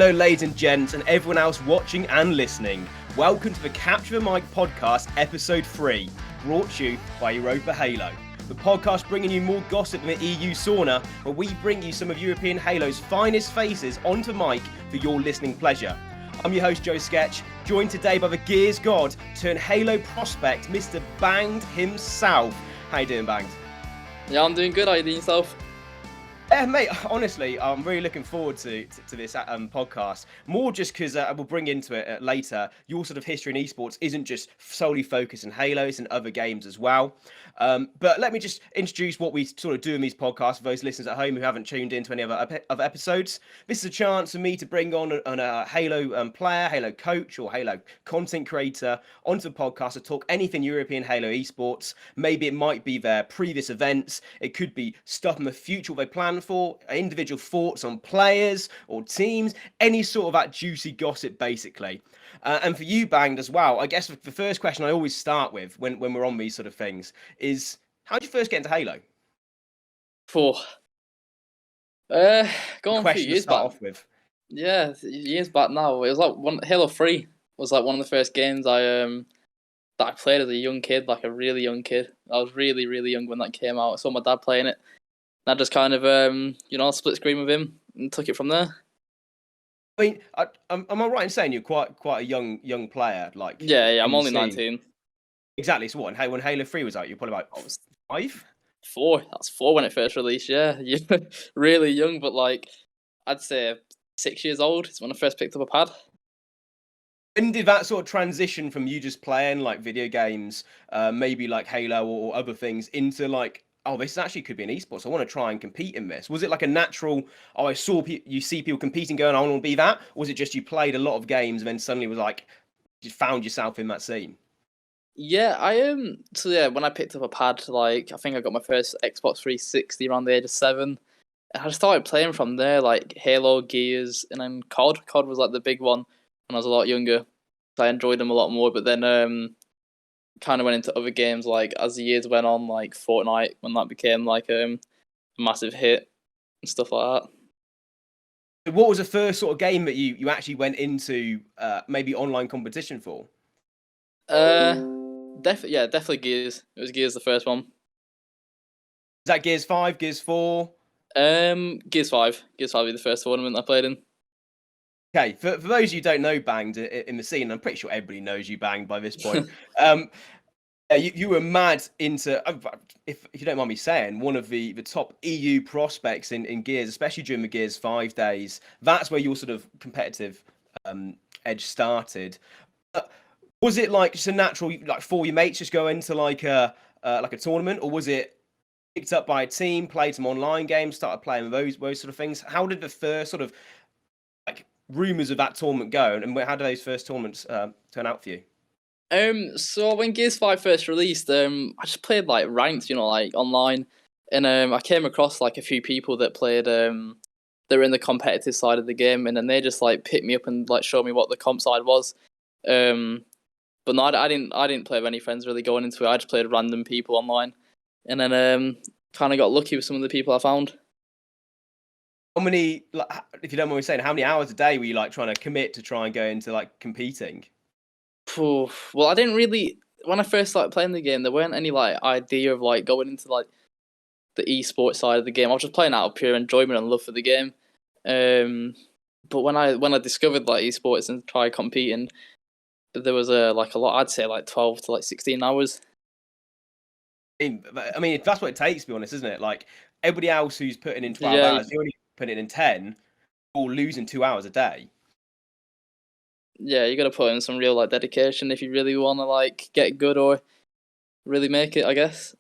Hello, ladies and gents, and everyone else watching and listening. Welcome to the Capture the Mic podcast, episode 3, brought to you by Europa Halo. The podcast bringing you more gossip than the EU sauna, where we bring you some of European Halo's finest faces onto mic for your listening pleasure. I'm your host, Joe Sketch, joined today by the Gears God turned Halo prospect, Mr. Banged himself. How you doing, Banged? Yeah, I'm doing good. How you doing yourself? Yeah, mate, honestly, I'm really looking forward to this podcast. More just because we'll bring into it later. Your sort of history in esports isn't just solely focused on Halos and other games as well. But let me just introduce what we sort of do in these podcasts for those listeners at home who haven't tuned into any other episodes. This is a chance for me to bring on a Halo player, Halo coach, or Halo content creator onto the podcast to talk anything European Halo esports. Maybe it might be their previous events. It could be stuff in the future they plan for, individual thoughts on players or teams, any sort of that juicy gossip, basically. And for you, Banged, as well, I guess the first question I always start with when we're on these sort of things is, how did you first get into Halo? Going a few years back. Off with. Yeah, years back now. It was like Halo 3 was like one of the first games that I played as a young kid, like a really young kid. I was really, really young when that came out. I saw my dad playing it. And I just kind of, split screen with him and took it from there. I mean, am I right in saying you're quite a young player? Like, yeah, I'm only 19. Exactly. So what? And when Halo 3 was out, you're probably about 5? 4. That's 4 when it first released. Yeah, you're really young, but like I'd say 6 years old is when I first picked up a pad. And did that sort of transition from you just playing like video games, maybe like Halo or other things, into like, oh, this actually could be an esports, I want to try and compete in this? Was it like a natural, I saw you see people competing going, I want to be that? Or was it just you played a lot of games and then suddenly was like, you found yourself in that scene? Yeah, when I picked up a pad, like I think I got my first Xbox 360 around the age of 7. And I just started playing from there, like Halo, Gears, and then COD. COD was like the big one when I was a lot younger. So I enjoyed them a lot more, but then kind of went into other games like as the years went on, like Fortnite, when that became like a massive hit and stuff like that. What was the first sort of game that you actually went into maybe online competition for? Definitely Gears. It was Gears the first one. Is that Gears 5, Gears 4? Gears 5. Gears 5 was the first tournament I played in. Okay, for those you don't know Banged in the scene, I'm pretty sure everybody knows you, Banged, by this point. You were mad into, if you don't mind me saying, one of the top EU prospects in Gears, especially during the Gears 5 days. That's where your sort of competitive edge started. Was it like just a natural, like for your mates, just go into like a tournament, or was it picked up by a team, played some online games, started playing those sort of things? How did the first sort of like rumors of that tournament go, and how did those first tournaments turn out for you? So when Gears 5 first released, I just played like ranked, like online, and I came across like a few people that played they were in the competitive side of the game, and then they just like picked me up and like showed me what the comp side was. But no, I didn't play with any friends really going into it. I just played random people online, and then kind of got lucky with some of the people I found. How many, like, if you don't mind me saying, how many hours a day were you like trying to commit to try and go into like competing? Well, I didn't really. When I first started playing the game, there weren't any like idea of like going into like the esports side of the game. I was just playing out of pure enjoyment and love for the game. But when I discovered like esports and tried competing, there was a lot. I'd say like 12 to like 16 hours. I mean, that's what it takes, to be honest, isn't it? Like everybody else who's putting in 12 hours, you're only putting in 10, or losing 2 hours a day. Yeah, you got to put in some real like dedication if you really want to like get good or really make it, I guess.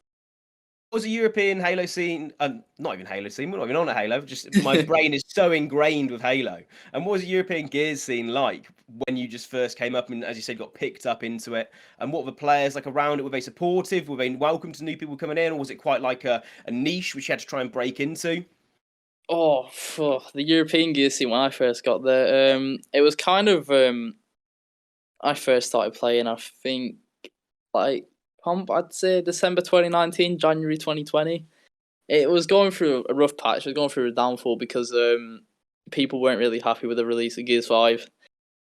What was the European Halo scene? Not even Halo scene. We're not even on a Halo. Just my brain is so ingrained with Halo. And what was the European Gears scene like when you just first came up and, as you said, got picked up into it? And what were the players like around it? Were they supportive? Were they welcome to new people coming in, or was it quite like a niche which you had to try and break into? Oh, the European Gears scene when I first got there, it was kind of I first started playing, I think, like I'd say December 2019, January 2020. It was going through a rough patch. It was going through a downfall because people weren't really happy with the release of Gears 5,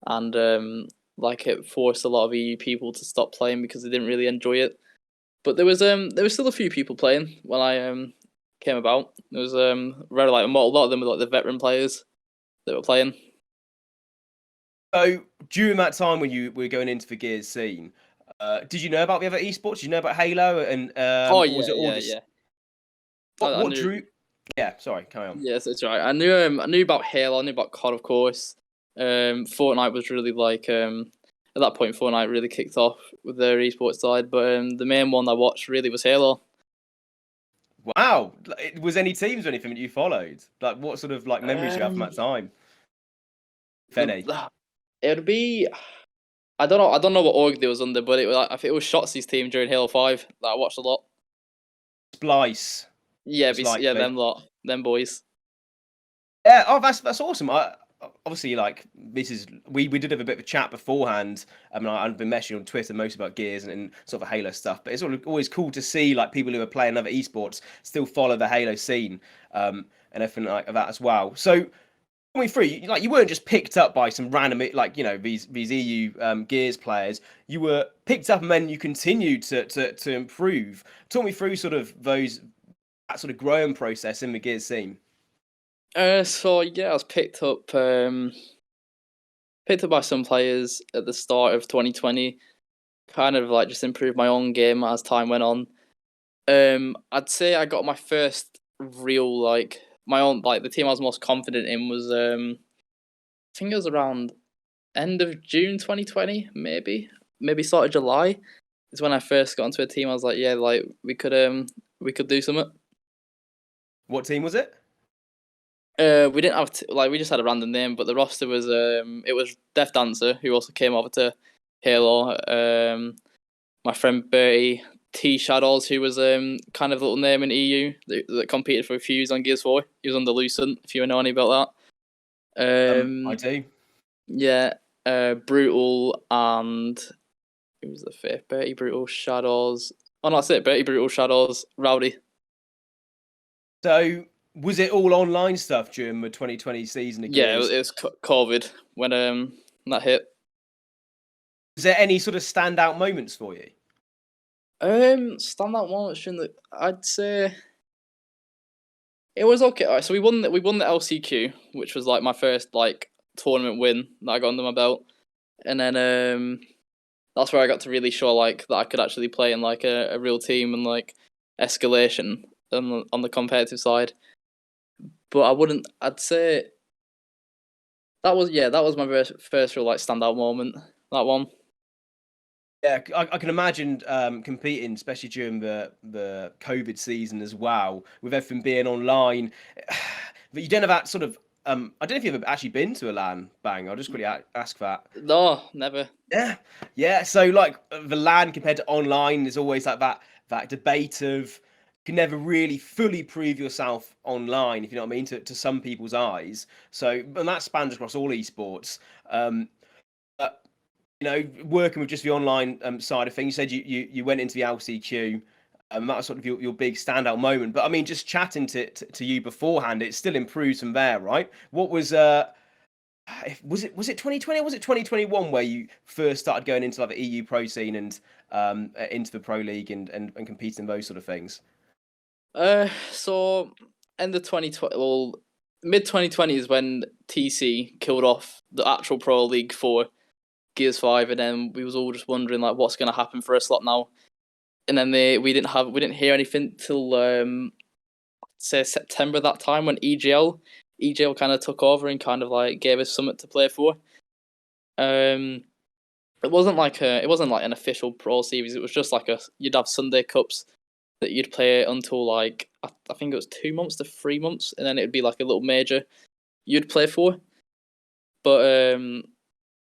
and like it forced a lot of EU people to stop playing because they didn't really enjoy it. But there was still a few people playing when I came about. There was very like a lot of them were like the veteran players that were playing. So during that time when you were going into the Gears scene, did you know about the other esports? Did you know about Halo, and Oh or was yeah, it all yeah, just yeah. I what knew. drew? Yeah, sorry, carry on. Yes, that's right. I knew about Halo. I knew about COD, of course. Fortnite was really like at that point, Fortnite really kicked off with their esports side. But the main one I watched really was Halo. Wow, was any teams or anything that you followed? Like, what sort of like memories do you have from Um, that time, if the, any? it would be I don't know. I don't know what org they was under, but I think it was Shotzi's team during Halo 5 that I watched a lot. Splice, Yeah, most yeah, likely. them lot, them boys. Yeah, oh, that's awesome. I obviously like this is we did have a bit of a chat beforehand. I mean, I've been messaging on Twitter most about Gears and sort of Halo stuff, but it's always cool to see like people who are playing other esports still follow the Halo scene, and everything like that as well. So, talk me through, like you weren't just picked up by some random like these EU Gears players. You were picked up and then you continued to improve. Talk me through sort of that sort of growing process in the Gears scene. So yeah, I was picked up by some players at the start of 2020. Kind of like just improved my own game as time went on. I'd say I got my first real like my own like the team I was most confident in was I think it was around end of June 2020, maybe start of July is when I first got into a team. I was like, yeah, like we could do something. What team was it? We didn't have like we just had a random name, but the roster was it was Death Dancer who also came over to Halo. My friend Bertie T Shadows who was kind of a little name in EU that competed for Fuse on Gears 4. He was under Lucent if you know any about that. I do. Yeah, Brutal and who was the fifth? Bertie Brutal Shadows. Oh, no, that's it. Bertie Brutal Shadows Rowdy. So, was it all online stuff during the 2020 season of Yeah, Gears? it was COVID when that hit. Was there any sort of standout moments for you? Standout moments during the I'd say it was okay. Alright, so we won the LCQ, which was like my first like tournament win that I got under my belt, and then that's where I got to really show like that I could actually play in like a real team and like escalation on the competitive side. But I wouldn't. I'd say that was my first real like standout moment. That one. Yeah, I can imagine competing, especially during the COVID season as well, with everything being online. But you don't have that sort of. I don't know if you've ever actually been to a LAN bang. I'll just quickly ask that. No, never. Yeah, yeah. So like the LAN compared to online, there's always like that debate of you can never really fully prove yourself online, if you know what I mean, to some people's eyes. So and that spans across all esports. But working with just the online side of things, you said you went into the LCQ. That was sort of your big standout moment. But I mean, just chatting to you beforehand, it still improves from there, right? What was it 2020 or was it 2021 where you first started going into like the EU pro scene and into the pro league and competing in those sort of things? So end of 2020, well, mid 2020 is when TC killed off the actual pro league for Gears 5, and then we was all just wondering like what's gonna happen for a slot now. And then we didn't hear anything till say September that time when EGL kind of took over and kind of like gave us something to play for. Um, it wasn't like an official pro series. It was just like you'd have Sunday cups that you'd play until like I think it was 2 months to 3 months, and then it'd be like a little major you'd play for. But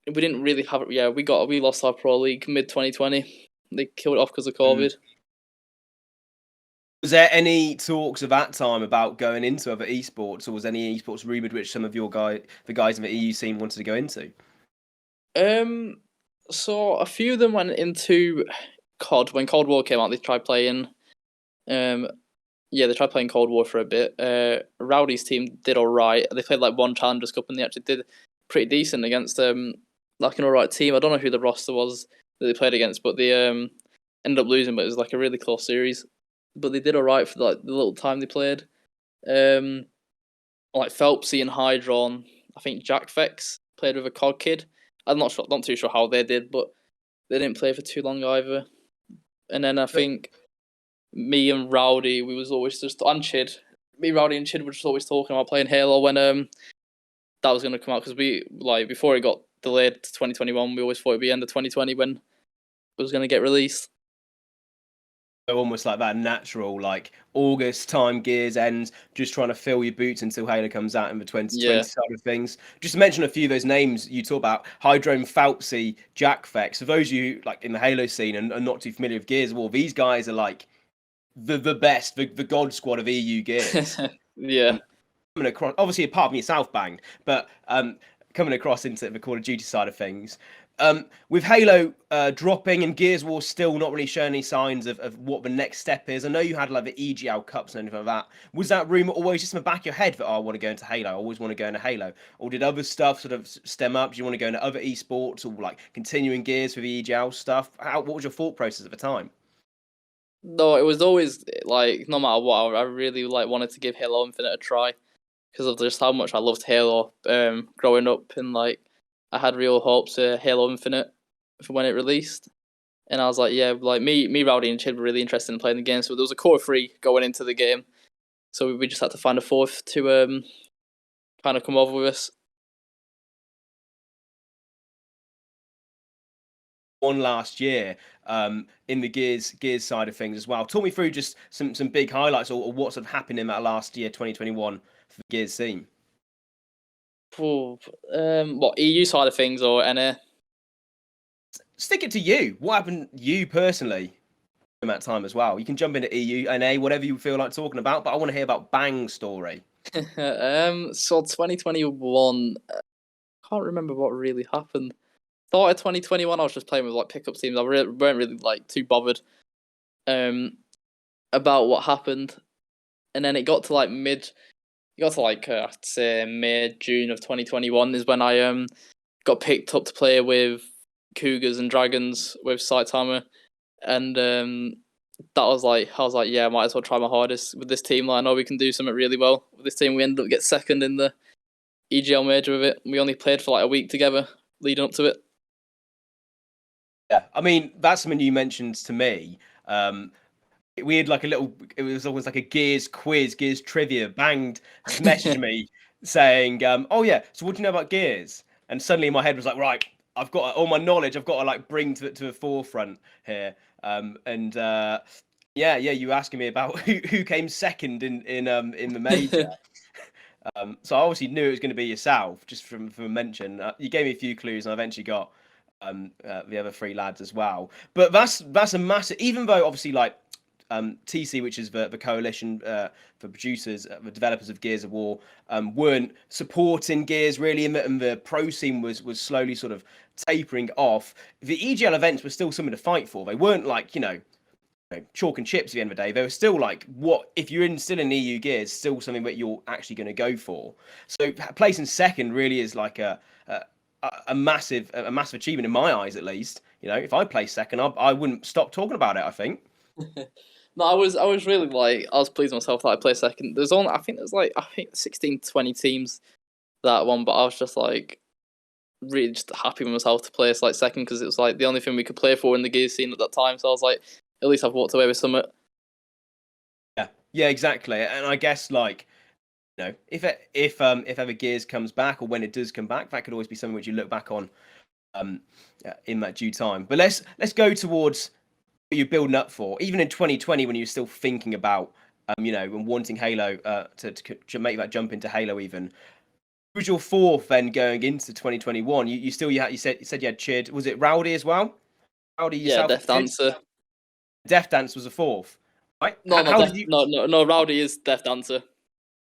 we didn't really have it. Yeah, we lost our pro league mid 2020. They killed it off because of Mm. COVID. Was there any talks at that time about going into other esports, or was any esports rumored which some of the guys in the EU scene wanted to go into? Um, so a few of them went into COD when Cold War came out. They tried playing. Um, Yeah, they tried playing Cold War for a bit. Rowdy's team did all right. They played like one Challengers Cup, and they actually did pretty decent against like an all right team. I don't know who the roster was that they played against, but they ended up losing. But it was like a really close series. But they did all right for like the little time they played. Um, like Phelpsy and Hydron. I think Jack Fex played with a COD kid. I'm not too sure how they did, but they didn't play for too long either. And then I think me and Rowdy, we was always just and Chid. Me, Rowdy, and Chid were just always talking about playing Halo when that was going to come out, because we like before it got delayed to 2021, we always thought it'd be end of 2020 when it was going to get released. Almost like that natural, like August time Gears ends, just trying to fill your boots until Halo comes out in the 2020 Yeah. side of things. Just to mention a few of those names you talk about: Hydrome, Phelpsy, Jack Fex. For those of you like in the Halo scene and are not too familiar with Gears of War, these guys are like the best, the God Squad of EU Gears. Yeah. Coming across, obviously apart from your Southbound, but coming across into the Call of Duty side of things. With Halo dropping and Gears of War still not really showing any signs of what the next step is. I know you had like the EGL Cups and anything like that. Was that rumor always just in the back of your head that, oh, I want to go into Halo, I always want to go into Halo? Or did other stuff sort of stem up? Do you want to go into other esports or like continuing Gears for the EGL stuff? What was your thought process at the time? No, it was always like no matter what, I really like wanted to give Halo Infinite a try because of just how much I loved Halo growing up, and like I had real hopes for Halo Infinite for when it released. And I was like, yeah, like me, Rowdy, and Chid were really interested in playing the game. So there was a core three going into the game. So we just had to find a fourth to kind of come over with us. One last year in the Gears side of things as well. Talk me through just some big highlights or what's sort of happened in that last year, 2021, for the Gears scene. What EU side of things or NA? Stick it to you. What happened you personally in that time as well? You can jump into EU, NA, whatever you feel like talking about, but I want to hear about Bang's story. So 2021, can't remember what really happened. Thought of 2021, I was just playing with like pickup teams. I weren't really like too bothered about what happened, and then it got to like I'd say May June of 2021 is when I got picked up to play with Cougars and Dragons with Saitama, and that was like I was like, yeah, I might as well try my hardest with this team. Like I know we can do something really well with this team. We ended up get second in the EGL major with it. We only played for like a week together leading up to it. Yeah, I mean that's something you mentioned to me. We had like a little. It was almost like a Gears quiz, Gears trivia. Banged has messaged me saying, "Oh yeah, so what do you know about Gears?" And suddenly my head was like, "Right, I've got all my knowledge. I've got to like bring to the forefront here." And yeah, you were asking me about who came second in the major. So I obviously knew it was going to be yourself just from a mention. You gave me a few clues, and I eventually got the other three lads as well. But that's a massive. Even though obviously like TC, which is the coalition for producers, the developers of Gears of War, weren't supporting Gears really, and the pro scene was slowly sort of tapering off. The EGL events were still something to fight for. They weren't like chalk and chips at the end of the day. They were still like, what if you're still in EU Gears, still something that you're actually going to go for. So placing second really is like a massive achievement in my eyes, at least. If I place second, I wouldn't stop talking about it, I think. No, I was really like I was pleased with myself that I placed second. There's only I think 16, 20 teams that one, but I was just like really just happy with myself to place like second because it was like the only thing we could play for in the Gears scene at that time. So I was like, at least I've walked away with something. Yeah, exactly. And I guess like if ever Gears comes back or when it does come back, that could always be something which you look back on um in that due time. But let's go towards what you're building up for. Even in 2020, when you're still thinking about and wanting Halo to make that jump into Halo, even who was your fourth then going into 2021? You said you had Chid. Was it Rowdy as well? Rowdy Yeah, yourself, Death Chid? Dancer. Death Dance was a fourth, right? No, no, How did you? no. Rowdy is Death Dancer.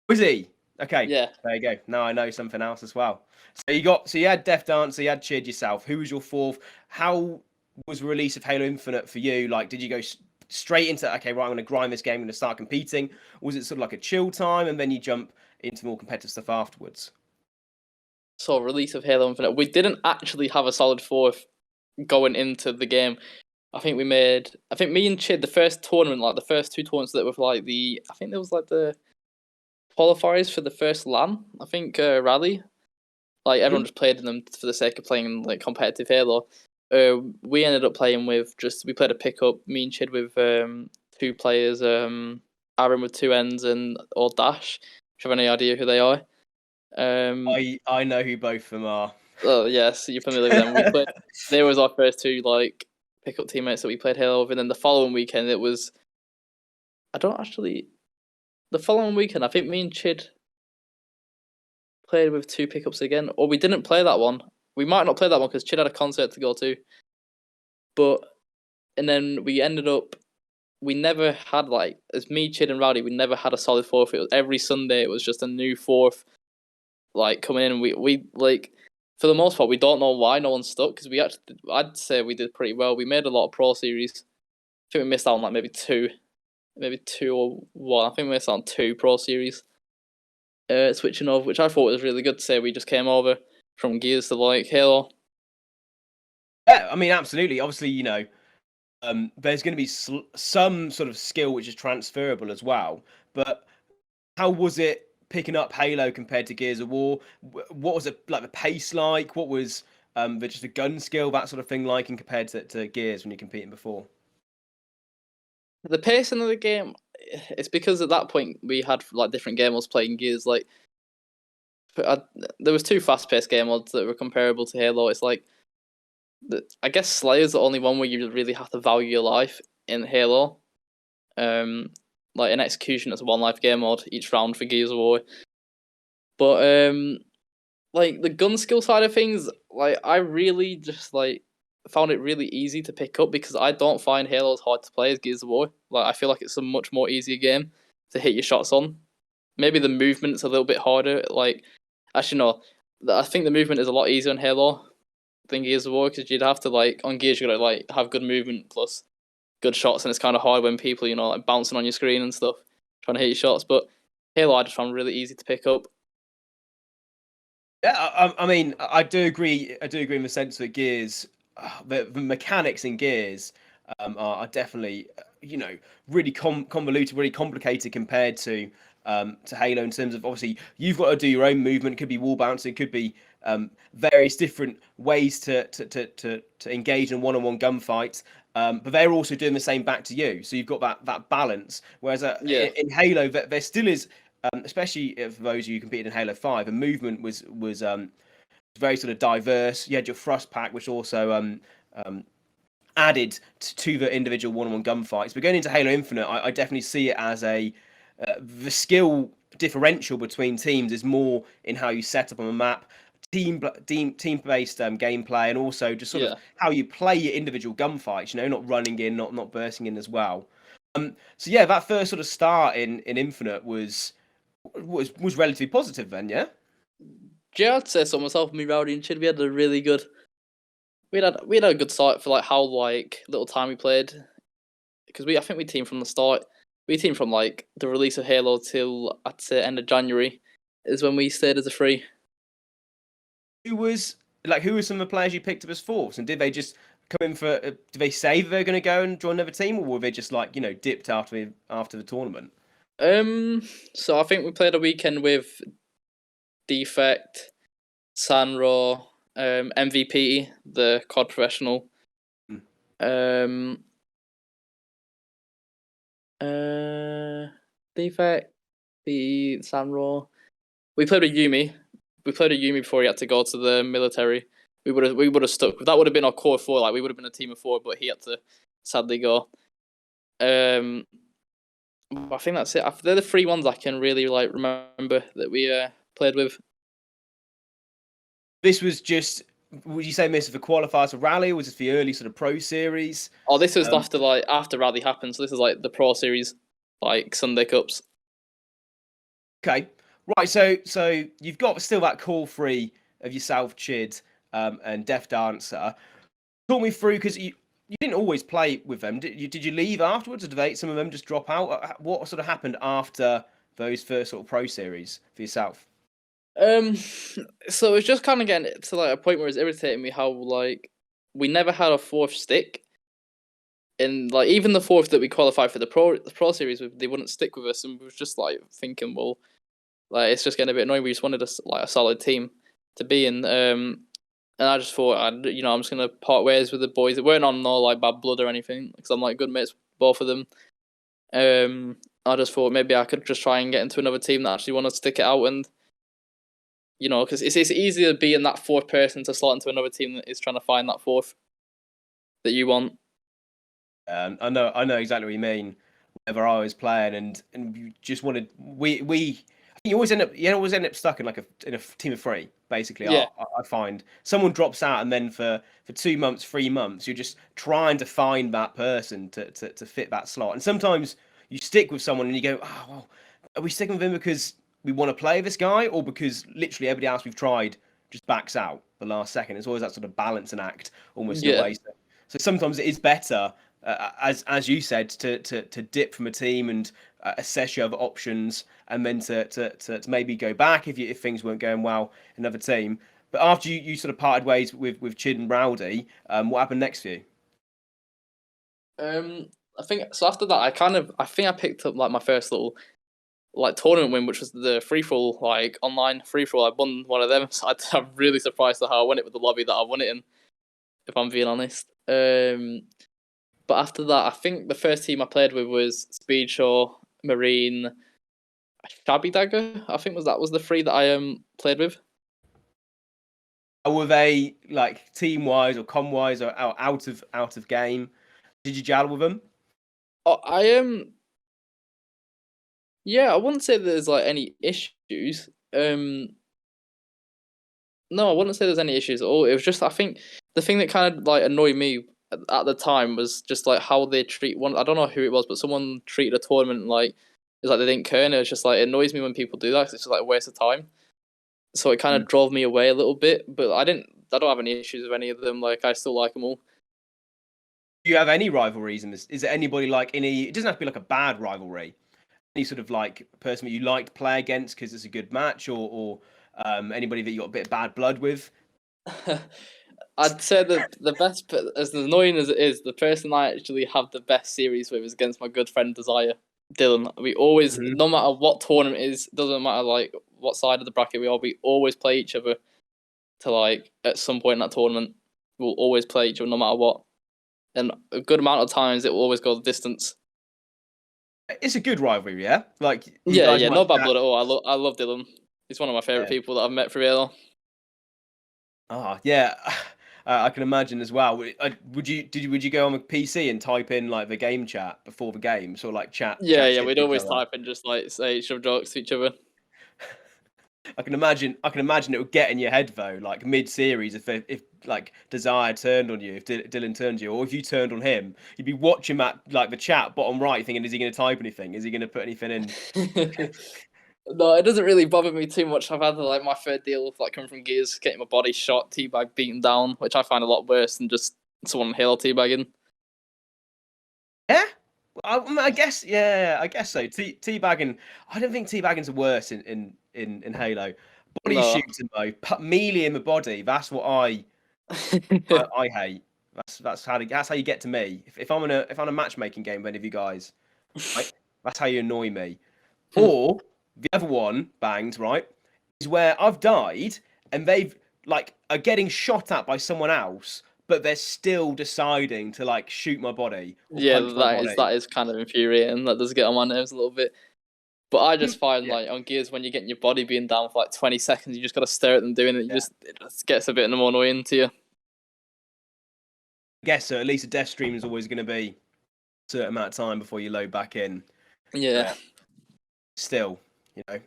Was he? Okay, Yeah, there you go. Now I know something else as well. So you had Death Dancer, you had Chid yourself. Who was your fourth? How was the release of Halo Infinite for you? Like, did you go straight into, okay, right, I'm going to grind this game, I'm going to start competing? Or was it sort of like a chill time and then you jump into more competitive stuff afterwards? So release of Halo Infinite, we didn't actually have a solid fourth going into the game. I think me and Chid, the first tournament, like the first two tournaments that were like I think there was like the qualifiers for the first LAN. I think Rally, like everyone just played in them for the sake of playing like competitive Halo. We ended up playing with we played a pickup. Me and Chid with two players, Aaron with two ends and or Dash. If you have any idea who they are? I know who both of them are. Oh yes, you're familiar with them. We played. They was our first two like pickup teammates that we played Halo with, and then the following weekend it was. I don't actually. The following weekend, I think me and Chid played with two pickups again, or we didn't play that one. We might not play that one because Chid had a concert to go to. But and then we ended up. We never had like as me, Chid, and Rowdy. We never had a solid fourth. It was every Sunday. It was just a new fourth, like coming in. We like for the most part we don't know why no one stuck because we actually I'd say we did pretty well. We made a lot of pro series. I think we missed out on like maybe two or one. I think we missed out on two pro series. Switching over, which I thought was really good to say. We just came over from Gears to like Halo. Yeah, I mean, absolutely. Obviously, there's going to be some sort of skill which is transferable as well. But how was it picking up Halo compared to Gears of War? What was it like the pace like? What was just the gun skill, that sort of thing like, and compared to Gears when you're competing before? The pacing of the game, it's because at that point we had like different game modes playing Gears. Like there was two fast paced game modes that were comparable to Halo. It's like I guess Slayer's the only one where you really have to value your life in Halo. Like an execution, it's a one life game mode each round for Gears of War. But like the gun skill side of things, like I really just like found it really easy to pick up because I don't find Halo as hard to play as Gears of War. Like I feel like it's a much more easier game to hit your shots on. Maybe the movement's a little bit harder. Like actually no, I think the movement is a lot easier on Halo than Gears of War because you'd have to like on Gears you gotta like have good movement plus good shots and it's kind of hard when people like bouncing on your screen and stuff trying to hit your shots. But Halo I just found really easy to pick up. Yeah, I mean, I do agree. I do agree in the sense that Gears, the mechanics in Gears, are definitely, really convoluted, really complicated compared to Halo in terms of obviously you've got to do your own movement. It could be wall bouncing, it could be various different ways to engage in one-on-one gunfights. But they're also doing the same back to you, so you've got that balance. Whereas Yeah, in Halo, there still is especially for those of you who competed in Halo 5, the movement was very sort of diverse. You had your thrust pack, which also added to the individual one-on-one gunfights. But going into Halo Infinite, I definitely see it as the skill differential between teams is more in how you set up on the map, team-based gameplay, and also just sort of yeah. how you play your individual gunfights. Not running in, not bursting in as well. So yeah, that first sort of start in Infinite was relatively positive then, yeah. Yeah, I'd say so myself. Me, Rowdy, and Chid, we had a really good. We had a good start for like how like little time we played because I think we teamed from the start. We teamed from like the release of Halo till I'd say end of January is when we stayed as a free. Who were some of the players you picked up as fourths, and did they just come in for? Did they say that they're going to go and join another team, or were they just like dipped after the tournament? So I think we played a weekend with Defect, Sanro, MVP, the COD professional, Mm. um, Defect, the Sanro. We played with Yumi. We played with Yumi before he had to go to the military. We would have stuck. That would have been our core four. Like we would have been a team of four, but he had to sadly go. Um, I think that's it. They're the three ones I can really like remember that we played with. This was just. Would you say this is the qualifiers for Rally, or was this the early sort of Pro Series? Oh, this was Um, after Rally happened. So this is like the Pro Series, like Sunday Cups. okay, right. So you've got still that call free of yourself, Chid, and Def Dancer. Talk me through because you didn't always play with them. Did you leave afterwards, or did some of them just drop out? What sort of happened after those first sort of pro series for yourself? So it's just kind of getting to like a point where it's irritating me how like we never had a fourth stick, and like even the fourth that we qualified for the pro series, they wouldn't stick with us, and we was just like thinking, well, like it's just getting a bit annoying. We just wanted a solid team to be in. And I just thought, I'm just gonna part ways with the boys. It weren't on no like bad blood or anything, because I'm like good mates with both of them. I just thought maybe I could just try and get into another team that actually want to stick it out, and because it's easier being that fourth person to slot into another team that is trying to find that fourth that you want. I know exactly what you mean. Whenever I was playing, and you just wanted I think you always end up stuck in in a team of three. Basically, Yeah, I find someone drops out, and then for 2 months, 3 months, you're just trying to find that person to fit that slot. And sometimes you stick with someone, and you go, oh well, are we sticking with him because we want to play this guy, or because literally everybody else we've tried just backs out the last second? It's always that sort of balancing act, almost in a yeah. way. So sometimes it is better, as you said, to dip from a team and assess your other options, and then to maybe go back if things weren't going well in another team. But after you sort of parted ways with Chid and Rowdy, what happened next for you? I think so. After that, I think I picked up like my first little like tournament win, which was the free for all, like online free for all. I won one of them, so I'm really surprised at how I won it with the lobby that I won it in. If I'm being honest. But after that, I think the first team I played with was Speedshaw, Marine, Shabby Dagger. I think was the three that I played with. Were they like team wise or com wise or out of game? Did you gel with them? Oh, I am. Yeah, I wouldn't say there's like any issues. No, I wouldn't say there's any issues at all. It was just I think the thing that kind of like annoyed me at the time was just like how they treat one. I don't know who it was, but someone treated a tournament like it's like they didn't care. And it's just like it annoys me when people do that. 'Cause it's just like a waste of time. So it kind Mm. of drove me away a little bit. But I didn't. I don't have any issues with any of them. Like I still like them all. Do you have any rivalries? And is there anybody like any? It doesn't have to be like a bad rivalry. Any sort of like person that you like to play against because it's a good match, or anybody that you got a bit of bad blood with? I'd say the best, as annoying as it is, the person I actually have the best series with is against my good friend Desire, Dylan. We always, Mhm. no matter what tournament it is, doesn't matter like what side of the bracket we always play each other to like at some point in that tournament. We'll always play each other no matter what, and a good amount of times it will always go the distance. It's a good rivalry, yeah. Like you Yeah, guys yeah, might no bad chat. blood at all. I love Dylan. He's one of my favorite Yeah. people that I've met for real. Yeah. I can imagine as well. Would you go on the PC and type in like the game chat before the game, so like Yeah, chat yeah, shit we'd to each always other? type and just like say shove jokes to each other. I can imagine it would get in your head though, like mid-series, if like Desire turned on you, if Dylan turned you, or if you turned on him, you'd be watching that like the chat bottom right, thinking, is he going to type anything? Is he going to put anything in? No, it doesn't really bother me too much. I've had like my third deal of like coming from Gears, getting my body shot, teabag beaten down, which I find a lot worse than just someone Halo teabagging. Yeah, I guess. Yeah, I guess so. Teabagging. I don't think teabagging's worse in Halo. Body No. shooting though, put melee in the body. That's what I hate. That's how you get to me. If I'm in a matchmaking game with any of you guys, right? That's how you annoy me. Or the other one, banged, right, is where I've died and they've like are getting shot at by someone else, but they're still deciding to like shoot my body or Yeah, punch my that is body. that is kind of infuriating. That does get on my nerves a little bit. But I just find Yeah, like on Gears when you're getting your body being down for like 20 seconds, you just gotta stare at them doing it. yeah. It just gets a bit more annoying to you. I guess so. At least a death stream is always going to be a certain amount of time before you load back in. Yeah. But still, you know,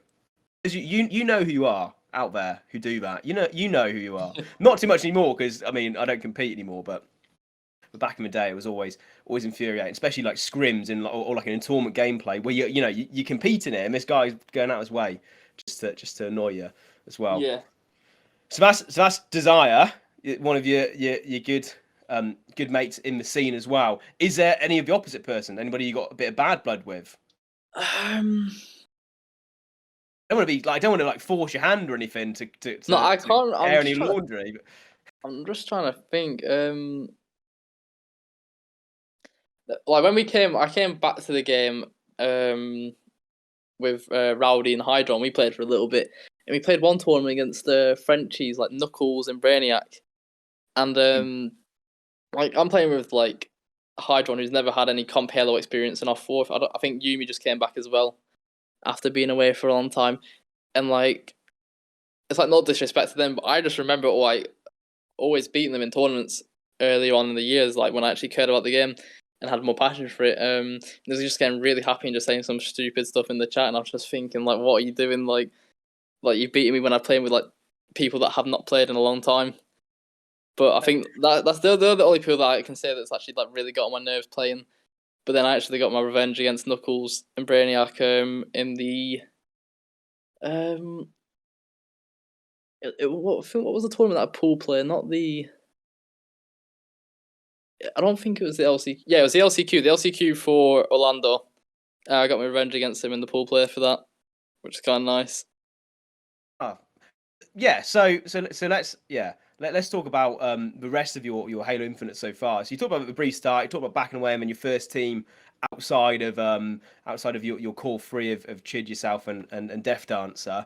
'cause you know who you are out there who do that. You know who you are. Not too much anymore because I mean I don't compete anymore, but back in the day, it was always infuriating, especially like scrims and or like an tournament gameplay where you compete in it, and this guy's going out his way just to annoy you as well. Yeah. So that's Desire, one of your good good mates in the scene as well. Is there any of the opposite person? Anybody you got a bit of bad blood with? Um, I don't want to be like, I don't want to like force your hand or anything no, I to can't. air any laundry. I'm just trying to think. Like when I came back to the game. With Rowdy and Hydro, and we played for a little bit. And we played one tournament against the Frenchies like Knuckles and Brainiac. And like I'm playing with like Hydron, who's never had any comp Halo experience, and our fourth. I think Yumi just came back as well after being away for a long time. And like it's like no disrespect to them, but I just remember like always beating them in tournaments earlier on in the years, like when I actually cared about the game and had more passion for it. He was just getting really happy and just saying some stupid stuff in the chat, and I was just thinking, like, what are you doing? Like you're beating me when I'm playing with like people that have not played in a long time. But I think that's they're the only people that I can say that's actually like really got on my nerves playing. But then I actually got my revenge against Knuckles and Brainiac in the what was the tournament that I pool play? Not the. I don't think it was the LC. Yeah, it was the LCQ. The LCQ for Orlando. I got my revenge against him in the pool play for that, which is kind of nice. Oh, yeah. So let's talk about the rest of your Halo Infinite so far. So you talked about the brief start. You talked about backing away and your first team outside of your core three of Chid, yourself, and Death Dancer.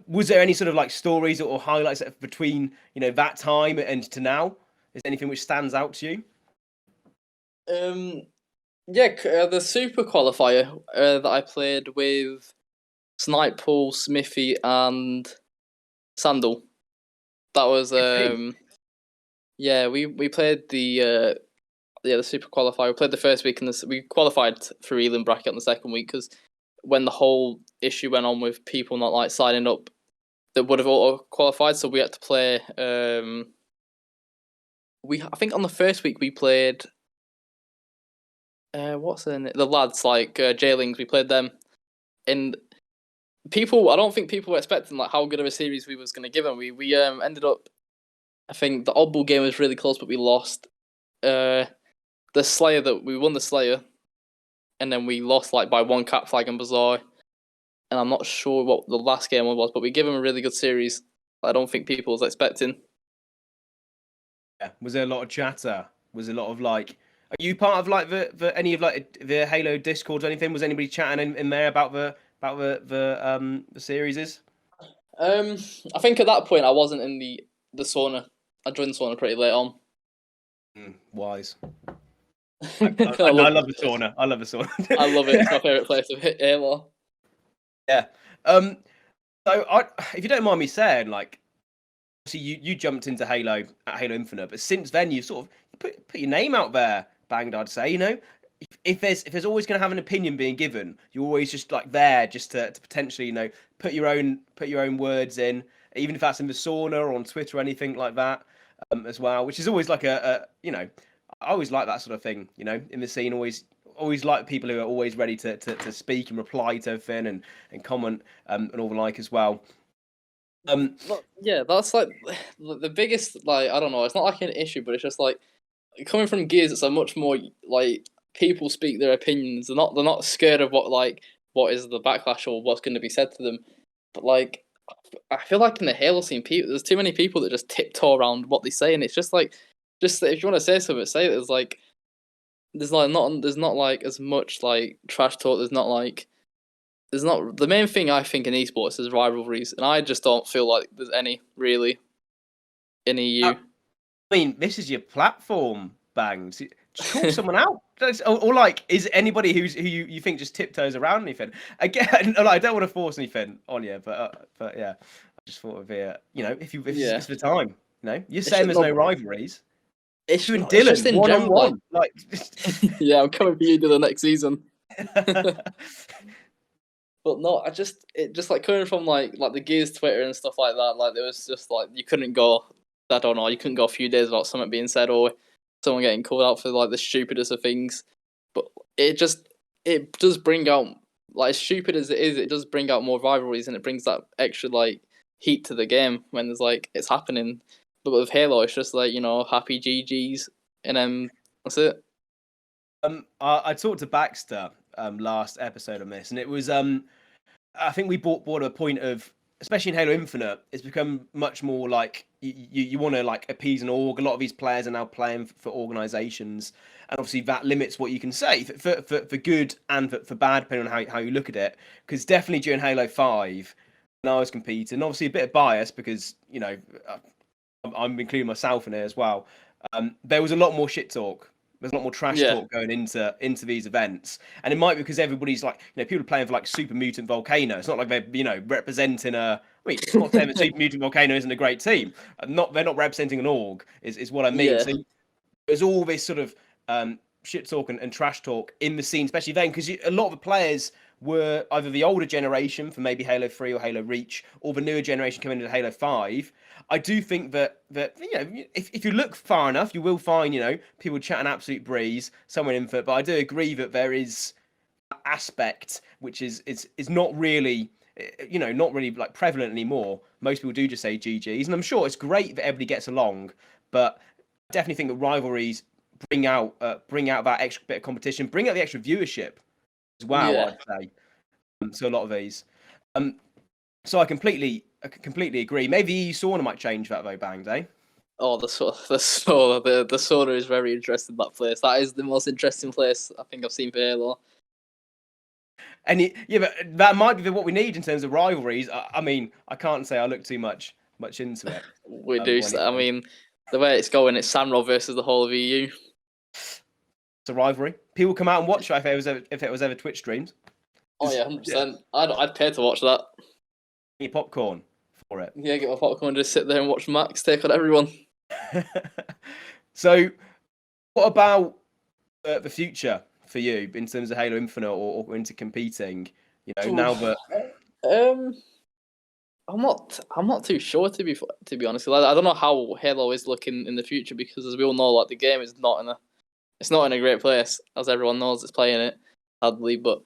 Was there any sort of like stories or highlights between that time and to now? Is there anything which stands out to you? Yeah, the super qualifier that I played with Snipepool, Smithy, and Sandal. That was yeah. We played the super qualifier. We played the first week, and we qualified for Elam bracket on the second week because when the whole issue went on with people not like signing up that would have auto qualified, so we had to play. I think on the first week we played. What's the lads like Jailings? We played them, and people. I don't think people were expecting like how good of a series we was going to give them. We ended up. I think the oddball game was really close, but we lost. The Slayer that we won the Slayer, and then we lost like by one cap flag and Bazaar. And I'm not sure what the last game was, but we gave them a really good series. I don't think people was expecting. Yeah. Was there a lot of chatter? Was there a lot of like? Are you part of like the any of like the Halo Discord or anything? Was anybody chatting in there about the series? I think at that point I wasn't in the sauna. I joined the sauna pretty late on. Wise. I I love love the sauna. I love the sauna. I love it. It's my favorite place of Halo. Yeah. So if you don't mind me saying, like, see, you jumped into Halo at Halo Infinite, but since then you sort of put your name out there, banged. I'd say, if there's always going to have an opinion being given, you're always just like there just to potentially put your own words in, even if that's in the sauna or on Twitter or anything like that, as well. Which is always like I always like that sort of thing, in the scene. Always like people who are always ready to speak and reply to everything and comment and all the like as well. Yeah, that's like the biggest. Like I don't know. It's not like an issue, but it's just like coming from Gears. It's a much more like people speak their opinions. They're not scared of what is the backlash or what's going to be said to them. But like I feel like in the Halo scene, there's too many people that just tiptoe around what they say, and it's just like if you want to say something, say it. There's not like as much like trash talk. There's not the main thing I think in esports is rivalries, and I just don't feel like there's any really in EU. I mean, this is your platform, Bangs. Just call someone out. Or like, is anybody who you think just tiptoes around anything? Again, I don't want to force anything on you, but yeah, I just thought it'd be if Yeah, it's the time, you're it's saying just there's no rivalries. You and it's just Dylan in one on general. Like, one, like. yeah, I'm coming for you to the next season. But no, it just like coming from like the Gears Twitter and stuff like that. Like there was just like you couldn't go. I don't know. You couldn't go a few days without something being said or someone getting called out for like the stupidest of things. But it does bring out like as stupid as it is. It does bring out more rivalries and it brings that extra like heat to the game when there's like it's happening. But with Halo, it's just like happy GGs, and then that's it. I talked to Baxter last episode on this, and it was I think we brought a point of, especially in Halo Infinite, it's become much more like you want to like appease an org. A lot of these players are now playing for organizations, and obviously that limits what you can say for good and for bad, depending on how you look at it. Because definitely during Halo 5, when I was competing, obviously a bit of bias because I'm including myself in it as well. There was a lot more shit talk. There's a lot more trash Yeah, talk going into these events, and it might be because everybody's like, people are playing for like Super Mutant Volcano. It's not like they're representing a. I mean, I'm not saying that Super Mutant Volcano isn't a great team. They're not representing an org. Is what I mean. yeah, So there's all this sort of shit talk and trash talk in the scene, especially then, because a lot of the players were either the older generation for maybe Halo 3 or Halo Reach, or the newer generation coming into Halo 5. I do think that if you look far enough, you will find people chatting absolute breeze somewhere in Infinite. But I do agree that there is an aspect which is not really not really like prevalent anymore. Most people do just say GGs, and I'm sure it's great that everybody gets along, but I definitely think that rivalries bring out that extra bit of competition, bring out the extra viewership as well. yeah. I'd say so. A lot of these. Um, so I completely agree. Maybe Sauna might change that though, Banged, eh? Oh, the sauna is very interesting. That place. That is the most interesting place I think I've seen for Halo. And yeah, but that might be what we need in terms of rivalries. I mean, I can't say I look too much into it We do. or I anything. mean, the way it's going, it's Samro versus the whole of EU. It's a rivalry. People come out and watch it if it was ever Twitch streams. Oh yeah, Yeah, 100%. I'd pay to watch that. eat popcorn for it. Yeah, get my popcorn and just sit there and watch Max take on everyone. So, what about the future for you in terms of Halo Infinite or into competing? Now that Um, I'm not too sure to be honest. I don't know how Halo is looking in the future because as we all know, like the game is not in a it's not in a great place as everyone knows that's playing it, sadly. But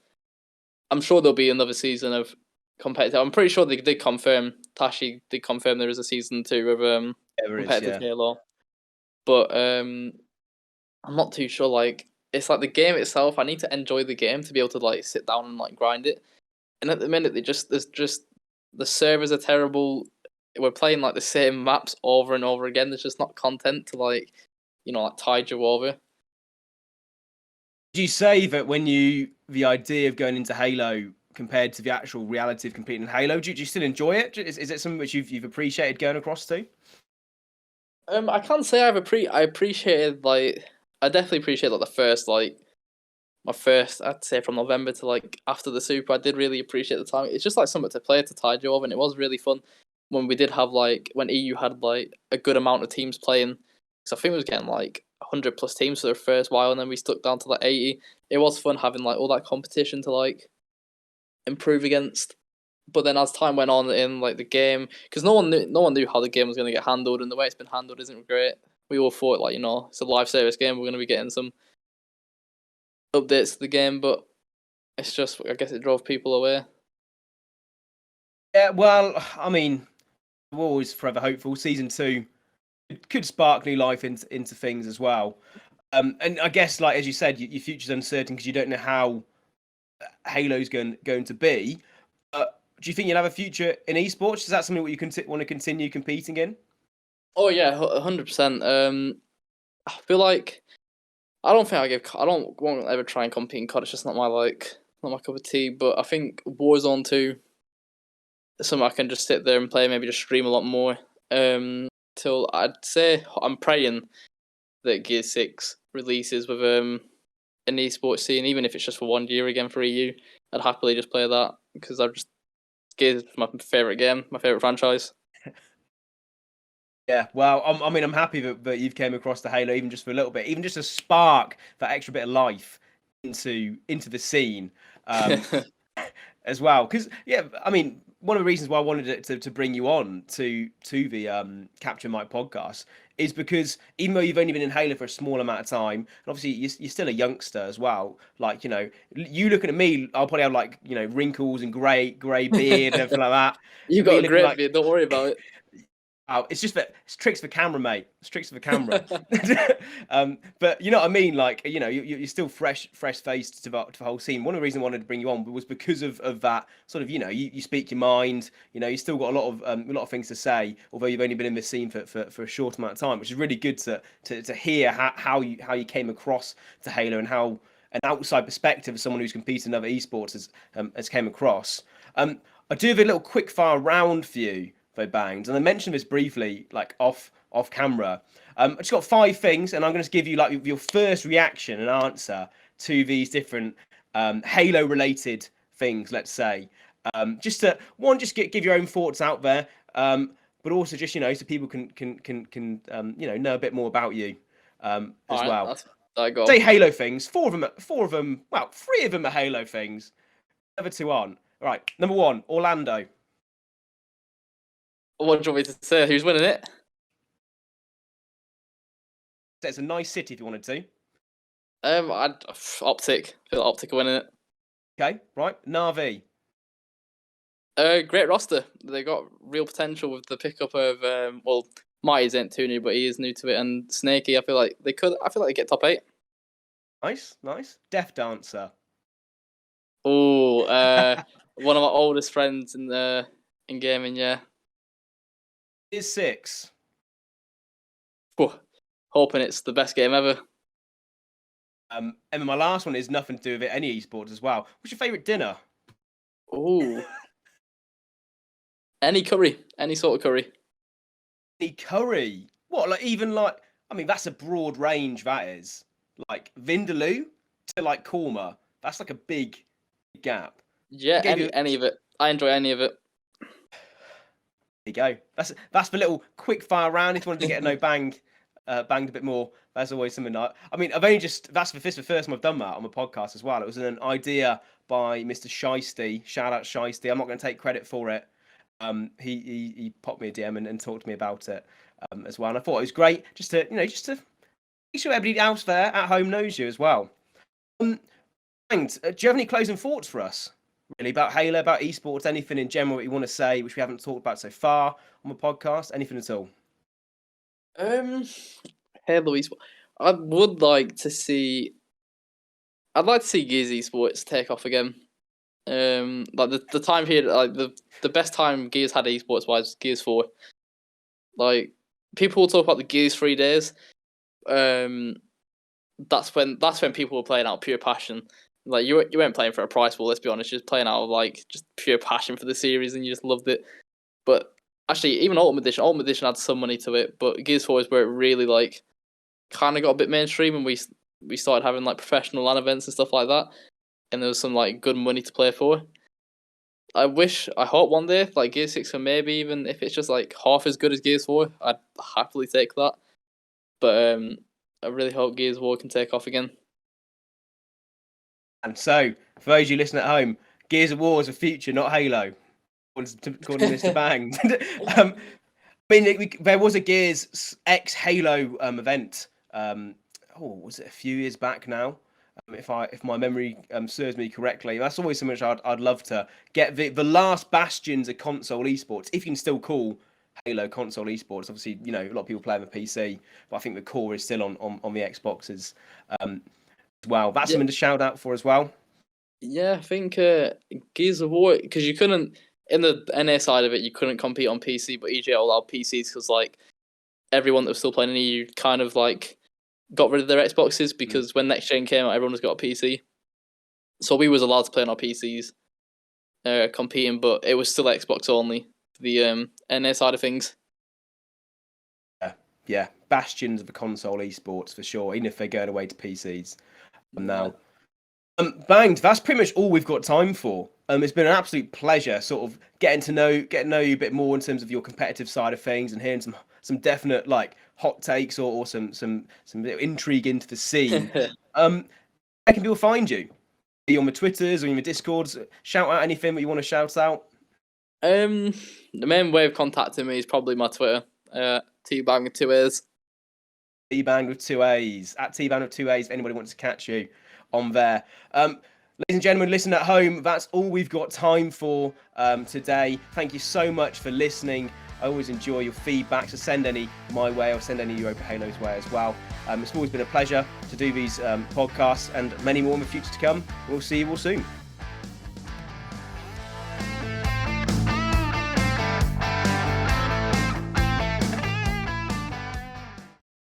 I'm sure there'll be another season of competitive. I'm pretty sure they did confirm. Tashi did confirm there is a season 2 of ever is, competitive yeah. Halo. But I'm not too sure. Like it's like the game itself. I need to enjoy the game to be able to like sit down and like grind it. And at the minute, there's just the servers are terrible. We're playing like the same maps over and over again. There's just not content to like like tide you over. Do you say that the idea of going into Halo compared to the actual reality of competing in Halo, do you still enjoy it? Is it something which you've appreciated going across to? I can't say I appreciated like I definitely appreciate like the first like my first I'd say from November to like after the Super. I did really appreciate the time. It's just like something to play to tide you over, and it was really fun when we did have like when EU had like a good amount of teams playing. So I think we was getting like 100 plus teams for the first while, and then we stuck down to like 80. It was fun having like all that competition to like improve against. But then as time went on in like the game, because no one knew how the game was going to get handled, and the way it's been handled isn't great. We all thought like it's a live service game. We're going to be getting some updates to the game, but it's just I guess it drove people away. Yeah, well, I mean, we're always forever hopeful. Season 2 could spark new life into things as well. And I guess, like as you said, your future's uncertain because you don't know how Halo's going to be. Do you think you'll have a future in esports? Is that something what you want to continue competing in? Oh yeah, 100%. I feel like I don't won't ever try and compete in COD. It's just not my not my cup of tea. But I think Warzone 2 is something I can just sit there and play. Maybe just stream a lot more. Till I'd say I'm praying that Gear 6 releases with an esports scene, even if it's just for 1 year again for EU. I'd happily just play that because I've just Gears is my favorite game, my favorite franchise. Yeah, well, I mean, I'm happy that you've came across the Halo even just for a little bit, even just to spark that extra bit of life into the scene. As well. Because yeah, I mean, one of the reasons why I wanted it to bring you on to the Capture Mike podcast is because even though you've only been in Halo for a small amount of time, and obviously you're still a youngster as well. Like you looking at me, I'll probably have like wrinkles and grey beard and everything like that. You've got Me a looking great like beard. Don't worry about it. Oh, it's just that it's tricks for camera, mate. It's tricks for the camera. But you know what I mean? Like, you know, you're still fresh faced to the whole scene. One of the reasons I wanted to bring you on was because of that sort of, you know, you speak your mind. You know, you still got a lot of things to say, although you've only been in this scene for a short amount of time, which is really good to hear how you came across to Halo and how an outside perspective of someone who's competed in other esports has came across. I do have a little quick fire round for you, though, Banged, and I mentioned this briefly, like off camera. I just got 5 things, and I'm going to give you like your first reaction and answer to these different Halo related things. Let's say, just to just give your own thoughts out there, but also just, you know, so people can you know a bit more about you All as right, well. that's I go. Say Halo things. Four of them. Well, 3 of them are Halo things. The other 2 aren't. All right. Number 1, Orlando. What do you want me to say? Who's winning it? It's a nice city if you wanted to. I'd Optic. I feel like Optic are winning it. Okay, right. Navi. Great roster. They got real potential with the pickup of well, Might isn't too new, but he is new to it. And Snakey, I feel like they get top 8. Nice, nice. Death Dancer. Oh, one of my oldest friends in gaming. Yeah. Is 6. Whew. Hoping it's the best game ever. And then my last one is nothing to do with it, any esports as well. What's your favourite dinner? Oh, any curry, any sort of curry. Any curry. What, like even like I mean that's a broad range, that is. Like Vindaloo to like korma. That's like a big gap. Yeah, Gave you any of it. I enjoy any of it. There you go. That's the little quick fire round. If you wanted to get to know Banged a bit more, that's always something. I mean, I've only just this is the first time I've done that on my podcast as well. It was an idea by Mr. Shiesty. Shout out Shiesty. I'm not going to take credit for it. He popped me a DM and talked to me about it as well. And I thought it was great just to make sure everybody else there at home knows you as well. Banged, do you have any closing thoughts for us? Really, about Halo, about esports, anything in general that you want to say, which we haven't talked about so far on the podcast, anything at all? Hey Louise, I would like to see. I'd like to see Gears esports take off again. Like the time period, like the best time Gears had esports wise, Gears 4. Like people will talk about the Gears 3 days. That's when people were playing out of pure passion. Like you weren't playing for a prize pool. Let's be honest, you're just playing out of like just pure passion for the series, and you just loved it. But actually, even Ultimate Edition had some money to it. But Gears 4 is where it really like kind of got a bit mainstream, and we started having like professional LAN events and stuff like that, and there was some like good money to play for. I hope one day like Gears 6, or maybe even if it's just like half as good as Gears 4, I'd happily take that. But I really hope Gears 4 can take off again. And so, for those of you listening at home, Gears of War is a future, not Halo. According to Mr. Bang. I mean, there was a Gears X Halo event. Was it a few years back now? If my memory serves me correctly, that's always something which I'd love to get the last bastions of console esports, if you can still call Halo console esports. Obviously, you know a lot of people play on the PC, but I think the core is still on the Xboxes as well. That's something to shout out for as well. Yeah, I think Gears of War, because you couldn't in the NA side of it, you couldn't compete on PC, but EJ allowed PCs because like everyone that was still playing in EU kind of like got rid of their Xboxes because when next gen came out, everyone has got a PC. So we was allowed to play on our PCs, competing, but it was still Xbox only for the NA side of things. Yeah, bastions of the console esports for sure, even if they're going away to PCs now. Banged, that's pretty much all we've got time for. It's been an absolute pleasure sort of getting to know you a bit more in terms of your competitive side of things and hearing some definite like hot takes or some intrigue into the scene. Where can people find you? Are you on the Twitters or on the Discords? Shout out anything that you want to shout out. The main way of contacting me is probably my Twitter. TBanged with 2 A's. TBanged with 2 A's. At TBanged with 2 A's if anybody wants to catch you on there. Ladies and gentlemen, listen at home, that's all we've got time for today. Thank you so much for listening. I always enjoy your feedback, so send any my way or send any Europa Halo's way as well. It's always been a pleasure to do these podcasts, and many more in the future to come. We'll see you all soon.